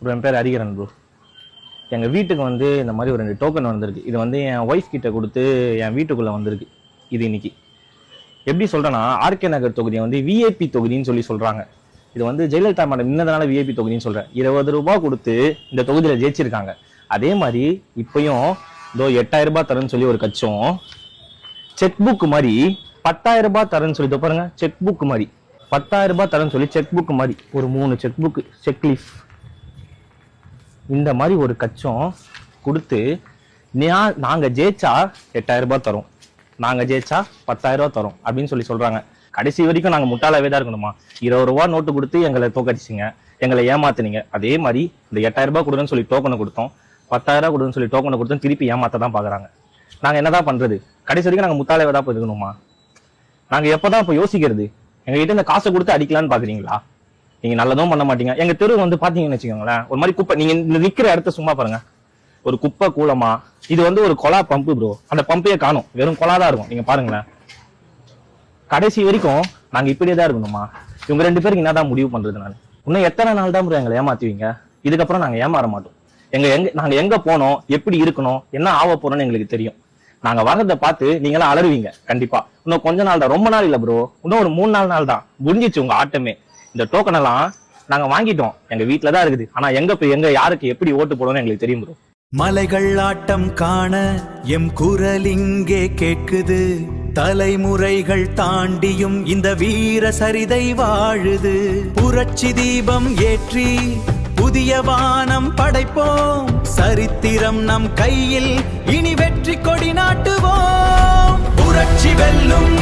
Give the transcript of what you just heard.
Bro என் பேர் Hariharan bro. எங்கள் வீட்டுக்கு வந்து இந்த மாதிரி ஒரு 2 டோக்கன் வந்திருக்கு. இது வந்து என் ஒய்ஃப் கிட்ட கொடுத்து என் வீட்டுக்குள்ளே வந்திருக்கு. இது இன்னைக்கு எப்படி சொல்கிறேன்னா, ஆர்கே நகர் தொகுதியை வந்து விஐபி தொகுதின்னு சொல்லி சொல்கிறாங்க. இது வந்து ஜெயலலிதா மேடம் இன்னதனால விஐபி தொகுதின்னு சொல்கிறேன். 20 ரூபாய் கொடுத்து இந்த தொகுதியில் ஜெயிச்சிருக்காங்க. அதே மாதிரி இப்பயும் இதோ 8000 ரூபாய் தரேன்னு சொல்லி ஒரு கட்சம் செக் புக் மாதிரி 10,000 ரூபாய் தரேன்னு சொல்லி பாருங்க. செக் புக் மாதிரி 10,000 ரூபாய் தரேன்னு சொல்லி செக் புக் மாதிரி ஒரு 3 செக் புக் செக்லீஃப் இந்த மாதிரி ஒரு கட்சம் கொடுத்து நாங்க ஜெயிச்சா 8,000 ரூபாய் தரோம், நாங்க ஜெயிச்சா 10,000 ரூபாய் தரோம் அப்படின்னு சொல்லி சொல்றாங்க. கடைசி வரைக்கும் நாங்க முட்டாளாவே தான் இருக்கணுமா? 20 ரூபாய் நோட்டு கொடுத்து எங்களை தோக்கடிச்சிங்க, எங்களை ஏமாத்துனீங்க. அதே மாதிரி இந்த 8,000 ரூபாய் கொடுன்னு சொல்லி டோக்கனை கொடுத்தோம், 10,000 ரூபாய் கொடுன்னு சொல்லி டோக்கனை கொடுத்தோம், திருப்பி ஏமாத்த தான் பாக்குறாங்க. நாங்க என்னதான் பண்றது? கடைசி வரைக்கும் நாங்க முட்டாளாவே தான் இருக்கணுமா? நாங்க எப்பதான் இப்ப யோசிக்கிறது? எங்க கிட்ட இந்த காசை கொடுத்து அடிக்கலான்னு பாக்குறீங்களா? நீங்க நல்லதும் பண்ண மாட்டீங்க. எங்க தெரு வந்து பாத்தீங்கன்னு வச்சுக்கோங்களேன், ஒரு மாதிரி குப்பை. நீங்க இந்த நிக்கிற இடத்த சும்மா பாருங்க, ஒரு குப்பை கூலமா. இது வந்து ஒரு கொலா பம்பு ப்ரோ. அந்த பம்பையே காணும், வெறும் கொலா தான் இருக்கும். நீங்க பாருங்களேன். கடைசி வரைக்கும் நாங்க இப்படியே தான் இருக்கணுமா? இவங்க 2 பேருக்கு என்னதான் முடிவு பண்றது? நான் இன்னும் எத்தனை நாள் தான் ப்ரோ எங்களை ஏமாத்துவீங்க? இதுக்கப்புறம் நாங்க ஏமாற மாட்டோம். நாங்க எங்க போனோம், எப்படி இருக்கணும், என்ன ஆக போறோம்னு எங்களுக்கு தெரியும். நாங்க வர்றதை பார்த்து நீங்களாம் அலறுவீங்க கண்டிப்பா. இன்னும் கொஞ்ச நாள் தான், ரொம்ப நாள் இல்ல ப்ரோ, இன்னும் ஒரு 3-4 நாள் தான் முடிஞ்சிச்சு உங்க ஆட்டமே. இந்த டோக்கன் எல்லாம் நாங்க வாங்கிட்டோம், எங்க வீட்டுல தான் இருக்குது. ஆனா எங்க யாருக்கு எப்படி ஓட்டு போடணும்னு எங்களுக்கு தெரியும் ப்ரோ. மலைகள் ஆட்டம் காண எம் குரல் இங்கே கேட்குது. தலைமுறைகள் தாண்டியும் இந்த வீர சரிதை வாழுது. புரட்சி தீபம் ஏற்றி புதிய வானம் படைப்போம். சரித்திரம் நம் கையில், இனி வெற்றி கொடி நாட்டுவோம். புரட்சி வெல்லும்.